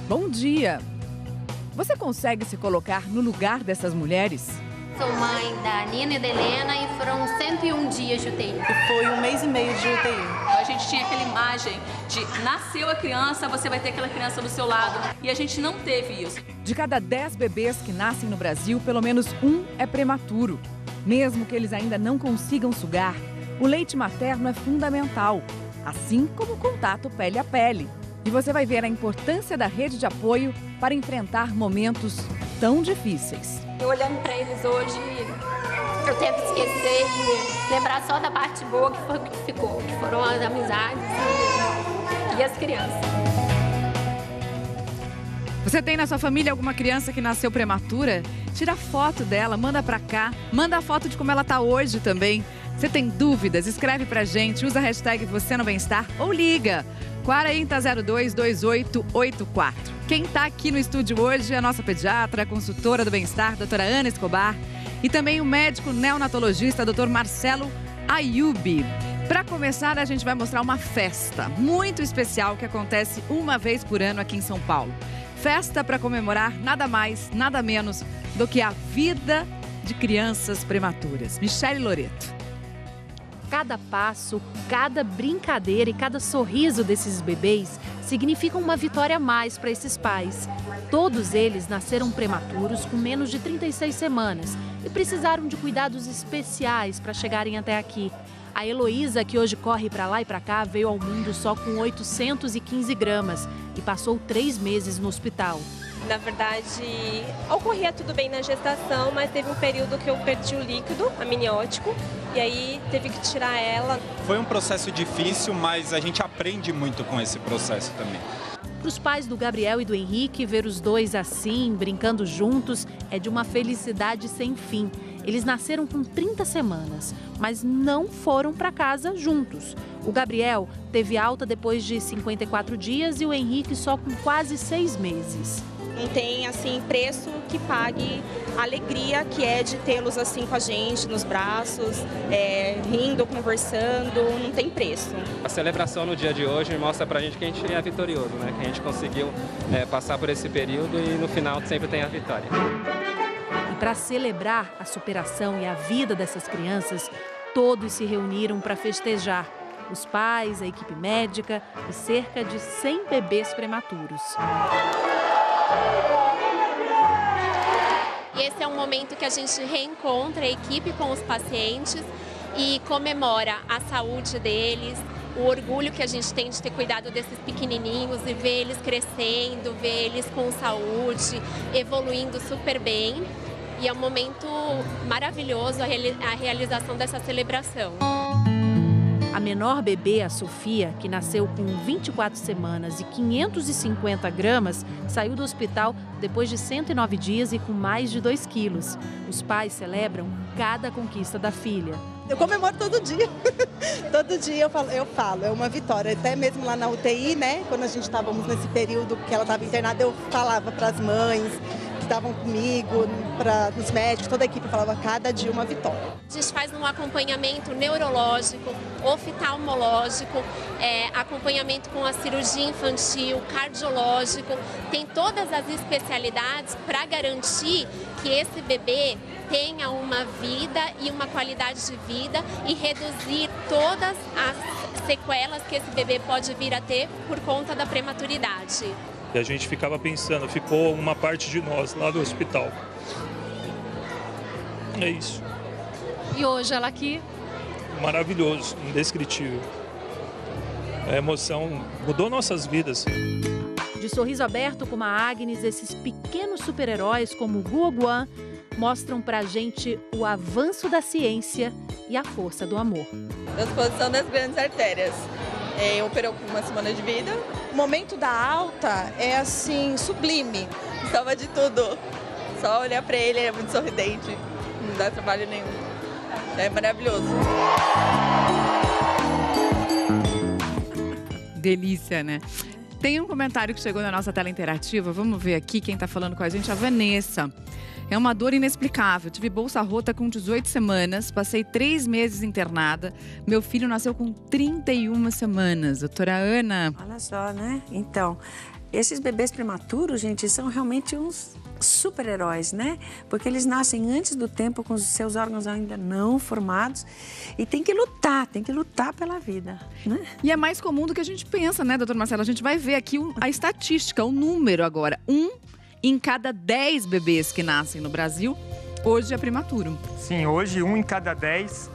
Bom dia! Você consegue se colocar no lugar dessas mulheres? Sou mãe da Nina e da Helena e foram 101 dias de UTI. E foi 1 mês e meio de UTI. A gente tinha aquela imagem de nasceu a criança, você vai ter aquela criança do seu lado. E a gente não teve isso. De cada 10 bebês que nascem no Brasil, pelo menos um é prematuro. Mesmo que eles ainda não consigam sugar, o leite materno é fundamental, assim como o contato pele a pele. E você vai ver a importância da rede de apoio para enfrentar momentos tão difíceis. Eu olhando para eles hoje, eu tento esquecer e lembrar só da parte boa que foi o que ficou, que foram as amizades e as crianças. Você tem na sua família alguma criança que nasceu prematura? Tira foto dela, manda pra cá, manda a foto de como ela tá hoje também. Você tem dúvidas? Escreve pra gente, usa a hashtag Você no Bem-Estar ou liga 40022884. Quem tá aqui no estúdio hoje é a nossa pediatra, consultora do bem-estar, doutora Ana Escobar, e também o médico neonatologista, doutor Marcelo Ayubi. Para começar, a gente vai mostrar uma festa muito especial que acontece uma vez por ano aqui em São Paulo. Festa para comemorar nada mais, nada menos do que a vida de crianças prematuras. Michele Loreto. Cada passo, cada brincadeira e cada sorriso desses bebês significam uma vitória a mais para esses pais. Todos eles nasceram prematuros com menos de 36 semanas e precisaram de cuidados especiais para chegarem até aqui. A Heloísa, que hoje corre para lá e para cá, veio ao mundo só com 815 gramas e passou 3 meses no hospital. Na verdade, ocorria tudo bem na gestação, mas teve um período que eu perdi o líquido amniótico e aí teve que tirar ela. Foi um processo difícil, mas a gente aprende muito com esse processo também. Para os pais do Gabriel e do Henrique, ver os dois assim, brincando juntos, é de uma felicidade sem fim. Eles nasceram com 30 semanas, mas não foram para casa juntos. O Gabriel teve alta depois de 54 dias e o Henrique só com quase 6 meses. Não tem, assim, preço que pague a alegria que é de tê-los assim com a gente, nos braços, rindo, conversando, não tem preço. A celebração no dia de hoje mostra pra gente que a gente é vitorioso, né? Que a gente conseguiu passar por esse período e no final sempre tem a vitória. E para celebrar a superação e a vida dessas crianças, todos se reuniram para festejar. Os pais, a equipe médica e cerca de 100 bebês prematuros. E esse é um momento que a gente reencontra a equipe com os pacientes e comemora a saúde deles, o orgulho que a gente tem de ter cuidado desses pequenininhos e ver eles crescendo, ver eles com saúde, evoluindo super bem. E é um momento maravilhoso a realização dessa celebração. A menor bebê, a Sofia, que nasceu com 24 semanas e 550 gramas, saiu do hospital depois de 109 dias e com mais de 2 quilos. Os pais celebram cada conquista da filha. Eu comemoro todo dia. Todo dia eu falo, é uma vitória. Até mesmo lá na UTI, né? Quando a gente estávamos nesse período que ela estava internada, eu falava para as mães que estavam comigo, para os médicos, toda a equipe falava cada dia uma vitória. A gente faz um acompanhamento neurológico, oftalmológico, acompanhamento com a cirurgia infantil, cardiológico. Tem todas as especialidades para garantir que esse bebê tenha uma vida e uma qualidade de vida e reduzir todas as sequelas que esse bebê pode vir a ter por conta da prematuridade. E a gente ficava pensando, ficou uma parte de nós lá do hospital. É isso. E hoje ela aqui? Maravilhoso, indescritível. A emoção mudou nossas vidas. De sorriso aberto como a Agnes, esses pequenos super-heróis como o Guoguan mostram pra gente o avanço da ciência e a força do amor. Transposição das grandes artérias. Operou com 1 semana de vida. O momento da alta é assim, sublime. Salva de tudo. Só olhar pra ele, ele é muito sorridente. Não dá trabalho nenhum. É maravilhoso. Delícia, né? Tem um comentário que chegou na nossa tela interativa. Vamos ver aqui quem está falando com a gente. A Vanessa. É uma dor inexplicável. Tive bolsa rota com 18 semanas, passei 3 meses internada. Meu filho nasceu com 31 semanas. Doutora Ana. Olha só, né? Então, esses bebês prematuros, gente, são realmente uns super-heróis, né? Porque eles nascem antes do tempo, com os seus órgãos ainda não formados, e tem que lutar pela vida, né? E é mais comum do que a gente pensa, né, doutor Marcelo? A gente vai ver aqui a estatística, o número agora. 1 em cada 10 bebês que nascem no Brasil, hoje é prematuro. Sim, hoje 1 em cada 10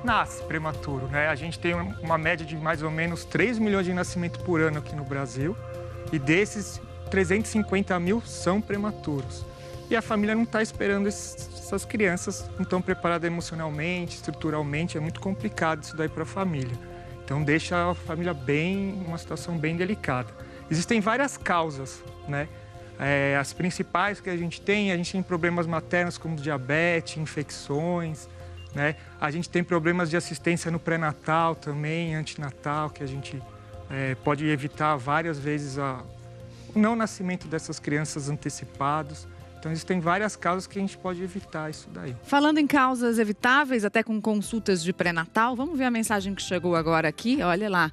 nasce prematuro, né? A gente tem uma média de mais ou menos 3 milhões de nascimentos por ano aqui no Brasil, e desses 350 mil são prematuros. E a família não está esperando essas crianças, não estão preparadas emocionalmente, estruturalmente, é muito complicado isso daí para a família. Então deixa a família uma situação bem delicada. Existem várias causas, né? As principais que a gente tem problemas maternos como diabetes, infecções, né? A gente tem problemas de assistência no pré-natal também, antinatal, que a gente pode evitar várias vezes o não nascimento dessas crianças antecipados. Então, existem várias causas que a gente pode evitar isso daí. Falando em causas evitáveis, até com consultas de pré-natal, vamos ver a mensagem que chegou agora aqui. Olha lá,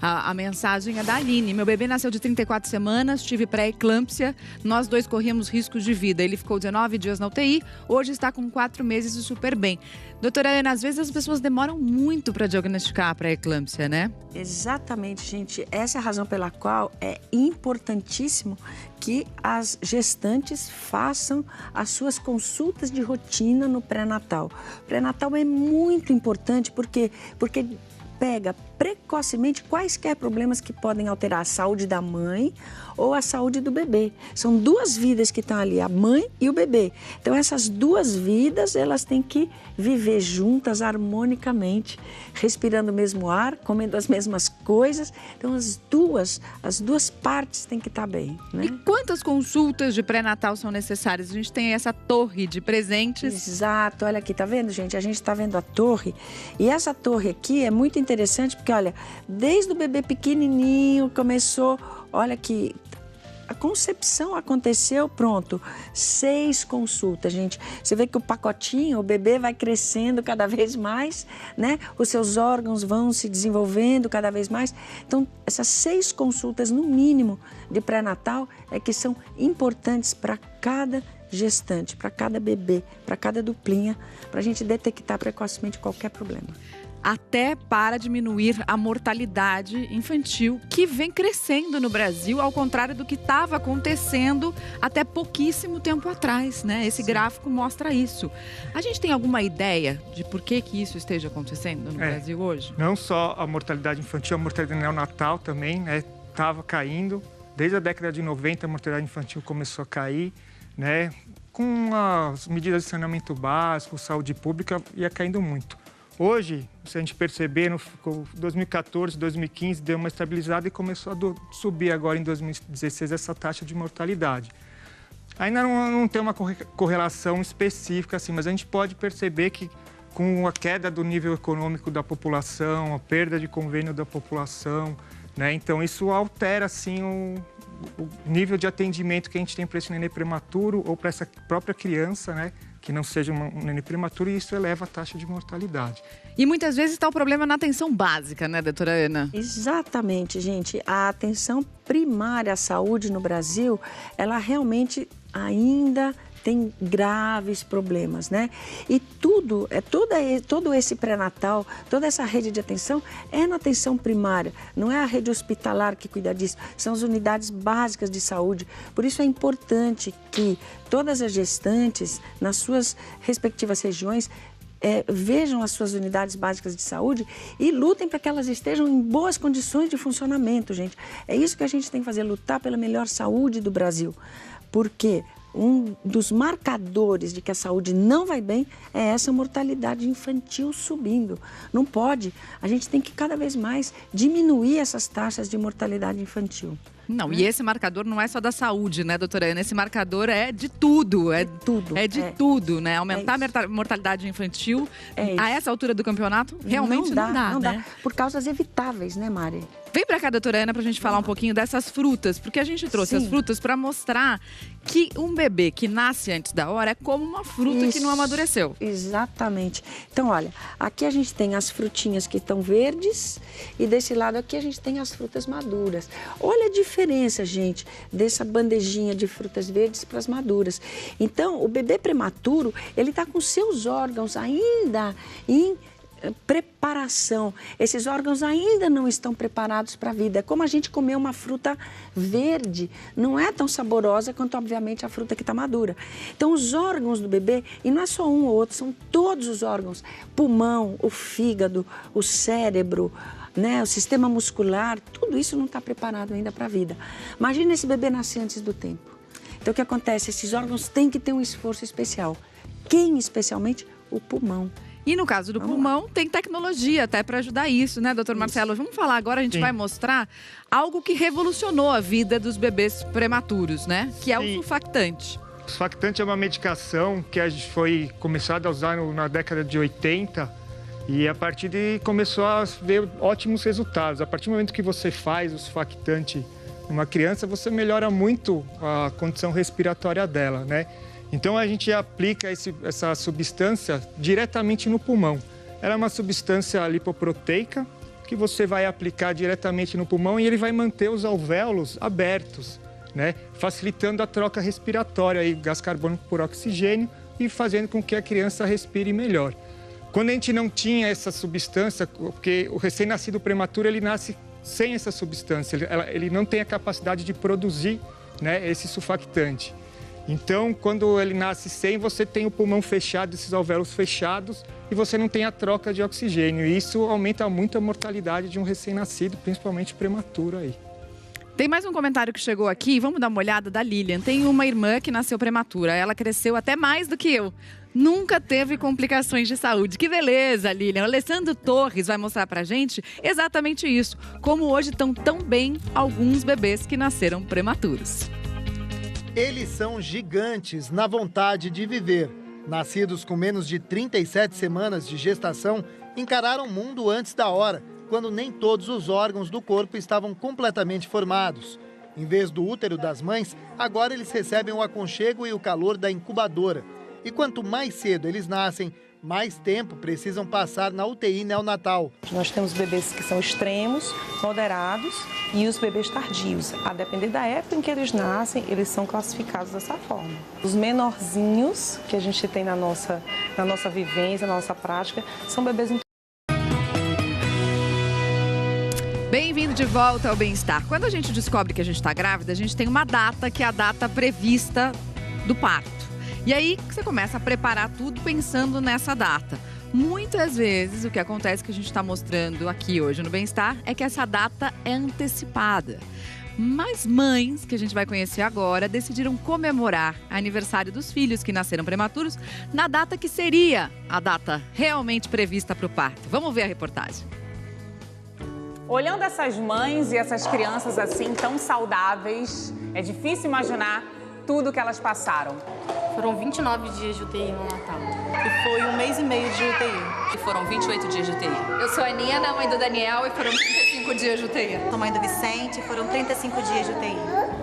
a mensagem é da Aline. Meu bebê nasceu de 34 semanas, tive pré-eclâmpsia, nós 2 corríamos riscos de vida. Ele ficou 19 dias na UTI, hoje está com 4 meses e super bem. Doutora Ana, às vezes as pessoas demoram muito para diagnosticar a pré-eclâmpsia, né? Exatamente, gente. Essa é a razão pela qual é importantíssimo que as gestantes façam as suas consultas de rotina no pré-natal. O pré-natal é muito importante porque pega precocemente quaisquer problemas que podem alterar a saúde da mãe ou a saúde do bebê. São 2 vidas que estão ali, a mãe e o bebê. Então, essas 2 vidas, elas têm que viver juntas, harmonicamente, respirando o mesmo ar, comendo as mesmas coisas. Então, as duas partes têm que estar bem, né? E quantas consultas de pré-natal são necessárias? A gente tem essa torre de presentes. Exato. Olha aqui, tá vendo, gente? A gente tá vendo a torre. E essa torre aqui é muito interessante porque, olha, desde o bebê pequenininho começou, olha aqui, a concepção aconteceu, pronto, 6 consultas, gente. Você vê que o pacotinho, o bebê vai crescendo cada vez mais, né? Os seus órgãos vão se desenvolvendo cada vez mais. Então, essas 6 consultas, no mínimo, de pré-natal, é que são importantes para cada gestante, para cada bebê, para cada duplinha, para a gente detectar precocemente qualquer problema. Até para diminuir a mortalidade infantil, que vem crescendo no Brasil, ao contrário do que estava acontecendo até pouquíssimo tempo atrás, né? Esse gráfico mostra isso. A gente tem alguma ideia de por que isso esteja acontecendo no Brasil hoje? Não só a mortalidade infantil, a mortalidade neonatal também, né? Estava caindo. Desde a década de 90, a mortalidade infantil começou a cair, né? Com as medidas de saneamento básico, saúde pública, ia caindo muito. Hoje, se a gente perceber, no 2014, 2015, deu uma estabilizada e começou a subir agora em 2016 essa taxa de mortalidade. Ainda não tem uma correlação específica, assim, mas a gente pode perceber que com a queda do nível econômico da população, a perda de convênio da população, né? Então isso altera, assim, o nível de atendimento que a gente tem para esse nenê prematuro ou para essa própria criança, né? Que não seja um neném prematuro, e isso eleva a taxa de mortalidade. E muitas vezes está o problema na atenção básica, né, doutora Ana? Exatamente, gente. A atenção primária à saúde no Brasil, ela realmente ainda tem graves problemas, né? E todo esse pré-natal, toda essa rede de atenção é na atenção primária, não é a rede hospitalar que cuida disso, são as unidades básicas de saúde. Por isso é importante que todas as gestantes, nas suas respectivas regiões, vejam as suas unidades básicas de saúde e lutem para que elas estejam em boas condições de funcionamento, gente. É isso que a gente tem que fazer, lutar pela melhor saúde do Brasil. Porque um dos marcadores de que a saúde não vai bem é essa mortalidade infantil subindo. Não pode. A gente tem que cada vez mais diminuir essas taxas de mortalidade infantil. Não, e esse marcador não é só da saúde, né, doutora Ana? Esse marcador é de tudo. É de tudo, né? Aumentar a mortalidade infantil a essa altura do campeonato realmente não dá. Por causas evitáveis, né, Mari? Vem pra cá, doutora Ana, pra gente falar um pouquinho dessas frutas, porque a gente trouxe as frutas pra mostrar que um bebê que nasce antes da hora é como uma fruta que não amadureceu. Exatamente. Então, olha, aqui a gente tem as frutinhas que estão verdes e desse lado aqui a gente tem as frutas maduras. Olha a diferença diferença, gente, dessa bandejinha de frutas verdes para as maduras. Então, o bebê prematuro, ele está com seus órgãos ainda em preparação. Esses órgãos ainda não estão preparados para a vida. É como a gente comer uma fruta verde. Não é tão saborosa quanto, obviamente, a fruta que está madura. Então, os órgãos do bebê, e não é só um ou outro, são todos os órgãos. Pulmão, o fígado, o cérebro, né, o sistema muscular, tudo isso não está preparado ainda para a vida. Imagina esse bebê nascer antes do tempo. Então, o que acontece? Esses órgãos têm que ter um esforço especial. Quem, especialmente? O pulmão. E no caso do pulmão, tem tecnologia até para ajudar isso, né, doutor Marcelo? Vamos falar agora, a gente vai mostrar algo que revolucionou a vida dos bebês prematuros, né? Que é o surfactante. O surfactante é uma medicação que a gente foi começada a usar na década de 80 e a partir de começou a ver ótimos resultados. A partir do momento que você faz o surfactante numa criança, você melhora muito a condição respiratória dela, né? Então, a gente aplica essa substância diretamente no pulmão. Ela é uma substância lipoproteica que você vai aplicar diretamente no pulmão e ele vai manter os alvéolos abertos, né? Facilitando a troca respiratória, aí, gás carbônico por oxigênio e fazendo com que a criança respire melhor. Quando a gente não tinha essa substância, porque o recém-nascido prematuro ele nasce sem essa substância, ele não tem a capacidade de produzir, né, esse surfactante. Então, quando ele nasce sem, você tem o pulmão fechado, esses alvéolos fechados, e você não tem a troca de oxigênio. E isso aumenta muito a mortalidade de um recém-nascido, principalmente prematuro aí. Tem mais um comentário que chegou aqui, vamos dar uma olhada, da Lilian. Tem uma irmã que nasceu prematura, ela cresceu até mais do que eu. Nunca teve complicações de saúde. Que beleza, Lilian. O Alessandro Torres vai mostrar pra gente exatamente isso. Como hoje estão tão bem alguns bebês que nasceram prematuros. Eles são gigantes na vontade de viver. Nascidos com menos de 37 semanas de gestação, encararam o mundo antes da hora, quando nem todos os órgãos do corpo estavam completamente formados. Em vez do útero das mães, agora eles recebem o aconchego e o calor da incubadora. E quanto mais cedo eles nascem, mais tempo precisam passar na UTI neonatal. Nós temos bebês que são extremos, moderados e os bebês tardios. A depender da época em que eles nascem, eles são classificados dessa forma. Os menorzinhos que a gente tem na nossa vivência, na nossa prática, são bebês... Bem-vindo de volta ao Bem-Estar. Quando a gente descobre que a gente está grávida, a gente tem uma data, que é a data prevista do parto. E aí você começa a preparar tudo pensando nessa data. Muitas vezes o que acontece, que a gente está mostrando aqui hoje no Bem-Estar, é que essa data é antecipada. Mas mães, que a gente vai conhecer agora, decidiram comemorar o aniversário dos filhos que nasceram prematuros na data que seria a data realmente prevista para o parto. Vamos ver a reportagem. Olhando essas mães e essas crianças assim tão saudáveis, é difícil imaginar tudo que elas passaram. Foram 29 dias de UTI no Natal. E foi 1 mês e meio de UTI. E foram 28 dias de UTI. Eu sou a Nina, mãe do Daniel, e foram 35 dias de UTI. Sou mãe do Vicente, foram 35 dias de UTI.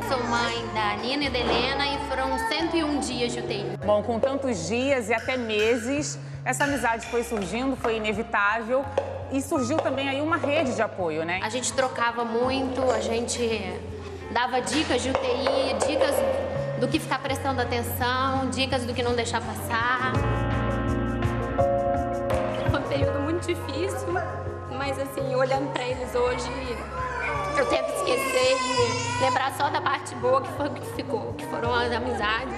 Sou mãe da Nina e da Helena e foram 101 dias de UTI. Bom, com tantos dias e até meses, essa amizade foi surgindo, foi inevitável. E surgiu também aí uma rede de apoio, né? A gente trocava muito, a gente dava dicas de UTI, dicas do que ficar prestando atenção, dicas do que não deixar passar. Foi um período muito difícil, mas assim, olhando para eles hoje, eu tento esquecer e lembrar só da parte boa que foi que ficou, que foram as amizades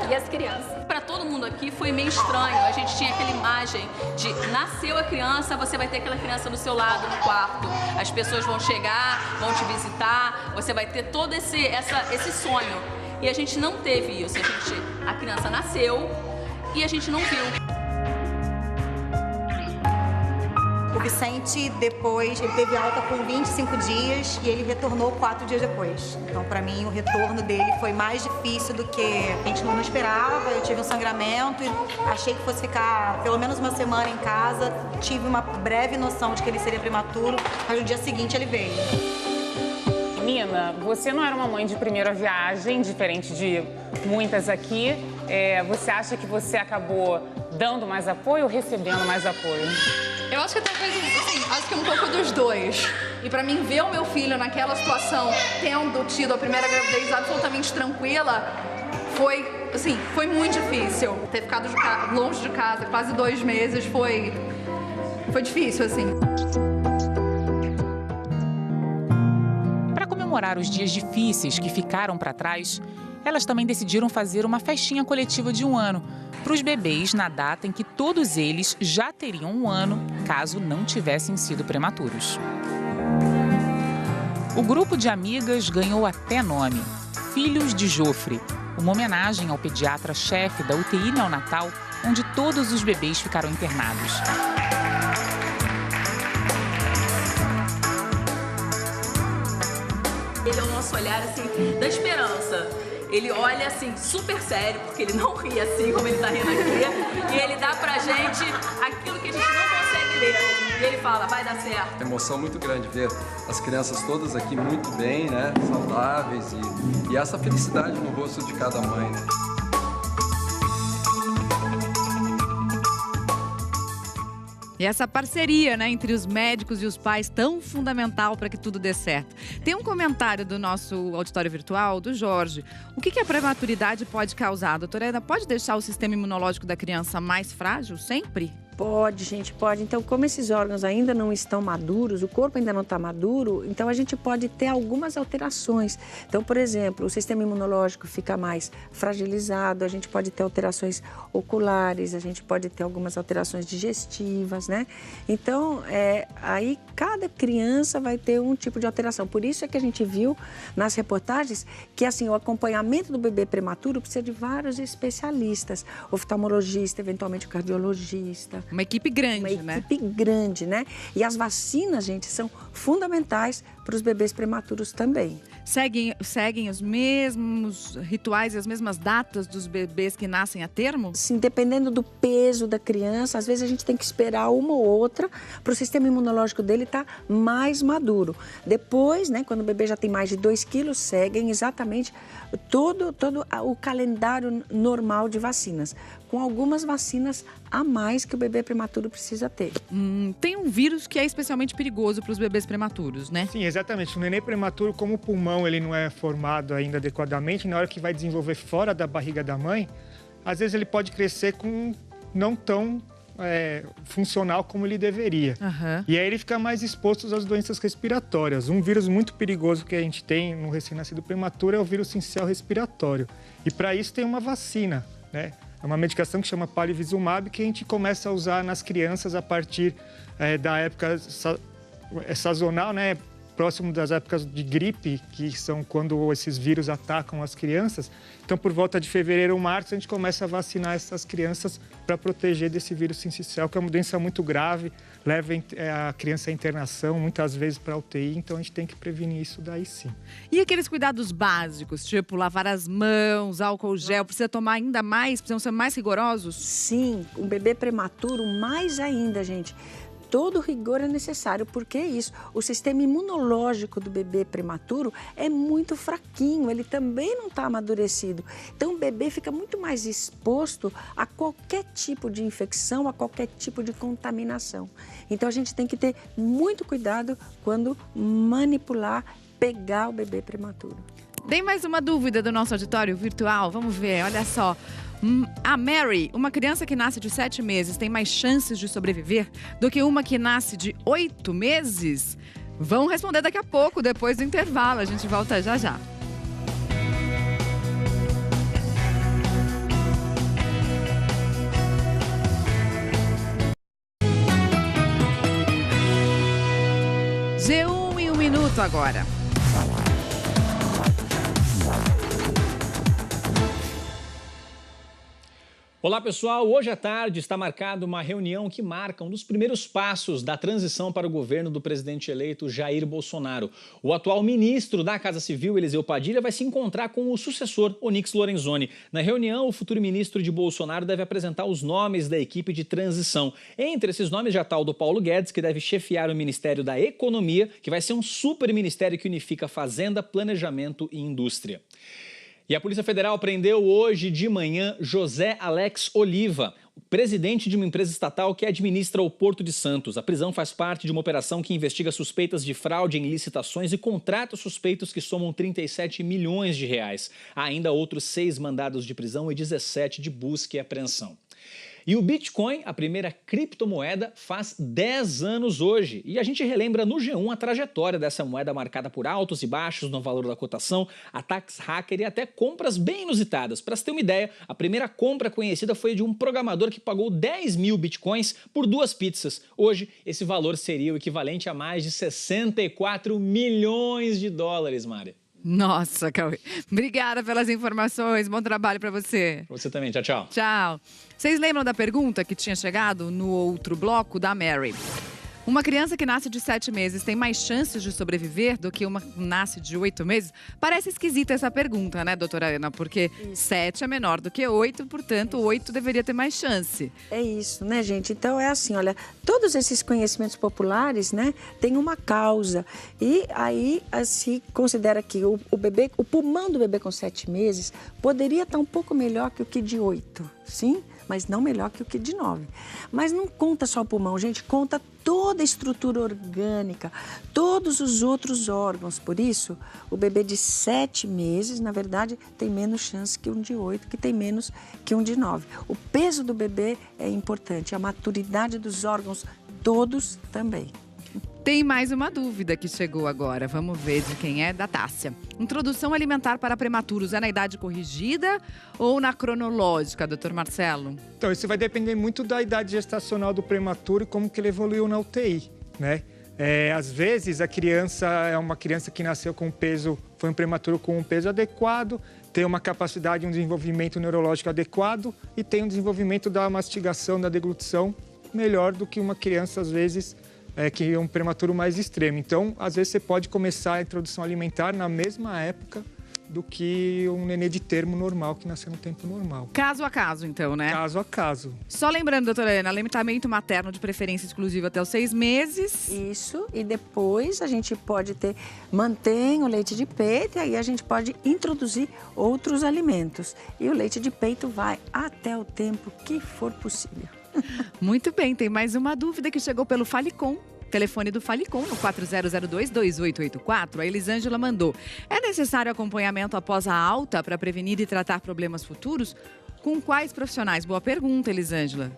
e as crianças. Para todo mundo aqui foi meio estranho. A gente tinha aquela imagem de nasceu a criança, você vai ter aquela criança do seu lado no quarto. As pessoas vão chegar, vão te visitar, você vai ter todo esse sonho. E a gente não teve isso. A criança nasceu e a gente não viu. O Vicente, depois, ele teve alta com 25 dias e ele retornou 4 dias depois. Então, para mim, o retorno dele foi mais difícil do que a gente não esperava. Eu tive um sangramento e achei que fosse ficar pelo menos uma semana em casa. Tive uma breve noção de que ele seria prematuro, mas no dia seguinte ele veio. Nina, você não era uma mãe de primeira viagem, diferente de muitas aqui. Você acha que você acabou dando mais apoio ou recebendo mais apoio? Eu acho que talvez, assim, acho que um pouco dos dois. E para mim ver o meu filho naquela situação, tendo tido a primeira gravidez absolutamente tranquila, foi muito difícil. Ter ficado longe de casa quase 2 meses foi difícil, assim. Para comemorar os dias difíceis que ficaram para trás, elas também decidiram fazer uma festinha coletiva de 1 ano para os bebês na data em que todos eles já teriam 1 ano, caso não tivessem sido prematuros. O grupo de amigas ganhou até nome, Filhos de Jofre, uma homenagem ao pediatra-chefe da UTI neonatal, onde todos os bebês ficaram internados. Ele é o nosso olhar, assim, da esperança. Ele olha, assim, super sério, porque ele não ri assim como ele tá rindo aqui. E ele dá pra gente aquilo que a gente não consegue ler. E ele fala, vai dar certo. Emoção muito grande ver as crianças todas aqui muito bem, né? Saudáveis e essa felicidade no rosto de cada mãe, né? E essa parceria, né, entre os médicos e os pais, tão fundamental para que tudo dê certo. Tem um comentário do nosso auditório virtual, do Jorge. O que a prematuridade pode causar? Doutora Ana, pode deixar o sistema imunológico da criança mais frágil sempre? Pode, gente, pode. Então, como esses órgãos ainda não estão maduros, o corpo ainda não está maduro, então a gente pode ter algumas alterações. Então, por exemplo, o sistema imunológico fica mais fragilizado, a gente pode ter alterações oculares, a gente pode ter algumas alterações digestivas, né? Então, aí cada criança vai ter um tipo de alteração. Por isso é que a gente viu nas reportagens que, assim, o acompanhamento do bebê prematuro precisa de vários especialistas, oftalmologista, eventualmente cardiologista. Uma equipe grande, né? Uma equipe grande, né? E as vacinas, gente, são fundamentais para os bebês prematuros também. Seguem os mesmos rituais e as mesmas datas dos bebês que nascem a termo? Sim, dependendo do peso da criança, às vezes a gente tem que esperar uma ou outra para o sistema imunológico dele estar mais maduro. Depois, né, quando o bebê já tem mais de 2 quilos, seguem exatamente todo o calendário normal de vacinas, com algumas vacinas a mais que o bebê prematuro precisa ter. Tem um vírus que é especialmente perigoso para os bebês prematuros, né? Sim, exatamente. O neném prematuro, como o pulmão ele não é formado ainda adequadamente, na hora que vai desenvolver fora da barriga da mãe, às vezes ele pode crescer com não tão funcional como ele deveria. Uhum. E aí ele fica mais exposto às doenças respiratórias. Um vírus muito perigoso que a gente tem no recém-nascido prematuro é o vírus sincicial respiratório. E para isso tem uma vacina, né? É uma medicação que chama palivizumab, que a gente começa a usar nas crianças a partir da época sazonal, né? Próximo das épocas de gripe, que são quando esses vírus atacam as crianças. Então, por volta de fevereiro ou março, a gente começa a vacinar essas crianças para proteger desse vírus sincicial, que é uma doença muito grave, leva a criança à internação, muitas vezes para a UTI, então a gente tem que prevenir isso daí sim. E aqueles cuidados básicos, tipo lavar as mãos, álcool gel, precisa tomar ainda mais, precisam ser mais rigorosos? Sim, o bebê prematuro mais ainda, gente. Todo rigor é necessário, porque é isso. O sistema imunológico do bebê prematuro é muito fraquinho, ele também não está amadurecido. Então, o bebê fica muito mais exposto a qualquer tipo de infecção, a qualquer tipo de contaminação. Então, a gente tem que ter muito cuidado quando manipular, pegar o bebê prematuro. Tem mais uma dúvida do nosso auditório virtual? Vamos ver, olha só. A Mary, uma criança que nasce de 7 meses, tem mais chances de sobreviver do que uma que nasce de 8 meses? Vão responder daqui a pouco, depois do intervalo. A gente volta já já. G1 em 1 minuto agora. Olá pessoal, hoje à tarde está marcada uma reunião que marca um dos primeiros passos da transição para o governo do presidente eleito Jair Bolsonaro. O atual ministro da Casa Civil, Eliseu Padilha, vai se encontrar com o sucessor, Onyx Lorenzoni. Na reunião, o futuro ministro de Bolsonaro deve apresentar os nomes da equipe de transição. Entre esses nomes já está o do Paulo Guedes, que deve chefiar o Ministério da Economia, que vai ser um super ministério que unifica Fazenda, Planejamento e Indústria. E a Polícia Federal prendeu hoje de manhã José Alex Oliva, presidente de uma empresa estatal que administra o Porto de Santos. A prisão faz parte de uma operação que investiga suspeitas de fraude em licitações e contratos suspeitos que somam 37 milhões de reais. Há ainda outros 6 mandados de prisão e 17 de busca e apreensão. E o Bitcoin, a primeira criptomoeda, faz 10 anos hoje. E a gente relembra no G1 a trajetória dessa moeda marcada por altos e baixos no valor da cotação, ataques hacker e até compras bem inusitadas. Para você ter uma ideia, a primeira compra conhecida foi de um programador que pagou 10 mil bitcoins por 2 pizzas. Hoje, esse valor seria o equivalente a mais de 64 milhões de dólares, Mari. Nossa, Cauê. Obrigada pelas informações. Bom trabalho para você. Pra você também. Tchau, tchau. Tchau. Vocês lembram da pergunta que tinha chegado no outro bloco da Mary? Uma criança que nasce de 7 meses tem mais chances de sobreviver do que uma que nasce de 8 meses? Parece esquisita essa pergunta, né, doutora Ana? Porque 7 é menor do que 8, portanto, 8 deveria ter mais chance. É isso, né, gente? Então, é assim, olha, todos esses conhecimentos populares, né, têm uma causa. E aí, se considera que o bebê, o pulmão do bebê com 7 meses poderia estar um pouco melhor que o que de 8, sim? Mas não melhor que o que de 9. Mas não conta só o pulmão, gente, conta toda a estrutura orgânica, todos os outros órgãos. Por isso, o bebê de 7 meses, na verdade, tem menos chance que um de 8, que tem menos que um de 9. O peso do bebê é importante, a maturidade dos órgãos, todos também. Tem mais uma dúvida que chegou agora. Vamos ver de quem é, da Tássia. Introdução alimentar para prematuros é na idade corrigida ou na cronológica, doutor Marcelo? Então, isso vai depender muito da idade gestacional do prematuro e como que ele evoluiu na UTI, né? Às vezes, a criança é uma criança que nasceu com peso, foi um prematuro com um peso adequado, tem uma capacidade, um desenvolvimento neurológico adequado e tem um desenvolvimento da mastigação, da deglutição melhor do que uma criança, às vezes, que é um prematuro mais extremo. Então, às vezes, você pode começar a introdução alimentar na mesma época do que um nenê de termo normal, que nasceu no tempo normal. Caso a caso, então, né? Caso a caso. Só lembrando, doutora Ana, aleitamento materno de preferência exclusiva até os 6 meses. Isso, e depois a gente pode mantém o leite de peito e aí a gente pode introduzir outros alimentos. E o leite de peito vai até o tempo que for possível. Muito bem, tem mais uma dúvida que chegou pelo Falicom. Telefone do Falicom no 4002-2884. A Elisângela mandou. É necessário acompanhamento após a alta para prevenir e tratar problemas futuros? Com quais profissionais? Boa pergunta, Elisângela.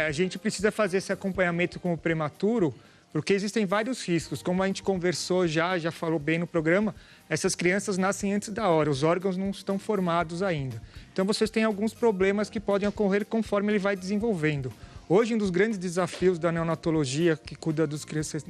A gente precisa fazer esse acompanhamento com o prematuro, porque existem vários riscos. Como a gente conversou já falou bem no programa, essas crianças nascem antes da hora, os órgãos não estão formados ainda. Então, vocês têm alguns problemas que podem ocorrer conforme ele vai desenvolvendo. Hoje, um dos grandes desafios da neonatologia, que cuida dos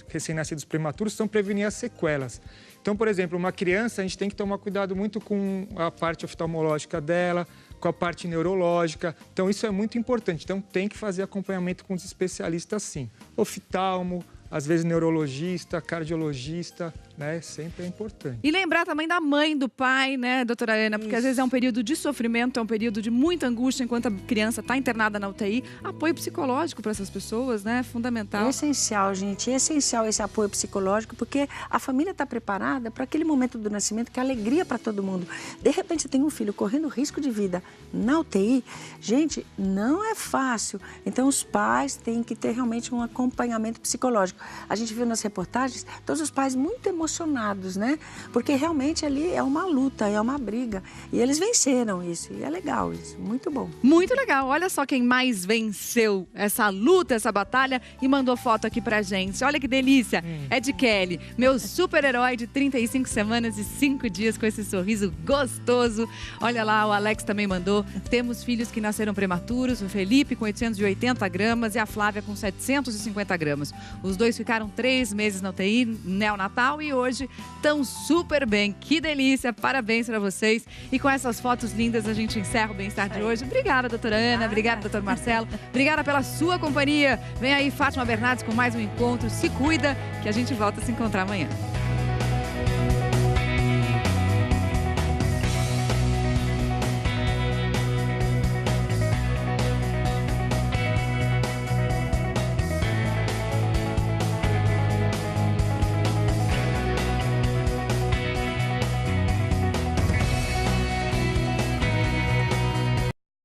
recém-nascidos prematuros, são prevenir as sequelas. Então, por exemplo, uma criança, a gente tem que tomar cuidado muito com a parte oftalmológica dela, com a parte neurológica. Então, isso é muito importante. Então, tem que fazer acompanhamento com os especialistas, sim. Oftalmo, às vezes neurologista, cardiologista, né? Sempre é importante. E lembrar também da mãe, do pai, né, doutora Ana? Porque às vezes é um período de sofrimento, é um período de muita angústia enquanto a criança está internada na UTI. Apoio psicológico para essas pessoas, né? Fundamental. É essencial, gente. É essencial esse apoio psicológico, porque a família está preparada para aquele momento do nascimento que é alegria para todo mundo. De repente, você tem um filho correndo risco de vida na UTI. Gente, não é fácil. Então, os pais têm que ter realmente um acompanhamento psicológico. A gente viu nas reportagens todos os pais muito emocionados, né? Porque realmente ali é uma luta, é uma briga. E eles venceram isso. E é legal isso. Muito bom. Muito legal. Olha só quem mais venceu essa luta, essa batalha e mandou foto aqui pra gente. Olha que delícia. É de Kelly, meu super-herói de 35 semanas e 5 dias com esse sorriso gostoso. Olha lá, o Alex também mandou. Temos filhos que nasceram prematuros. O Felipe com 880 gramas e a Flávia com 750 gramas. Os dois ficaram 3 meses na UTI neonatal e hoje estão super bem. Que delícia, parabéns para vocês. E com essas fotos lindas a gente encerra o Bem-Estar de hoje. Obrigada, doutora Ana, obrigada, doutor Marcelo. Obrigada pela sua companhia. Vem aí Fátima Bernardes com mais um encontro. Se cuida, que a gente volta a se encontrar amanhã.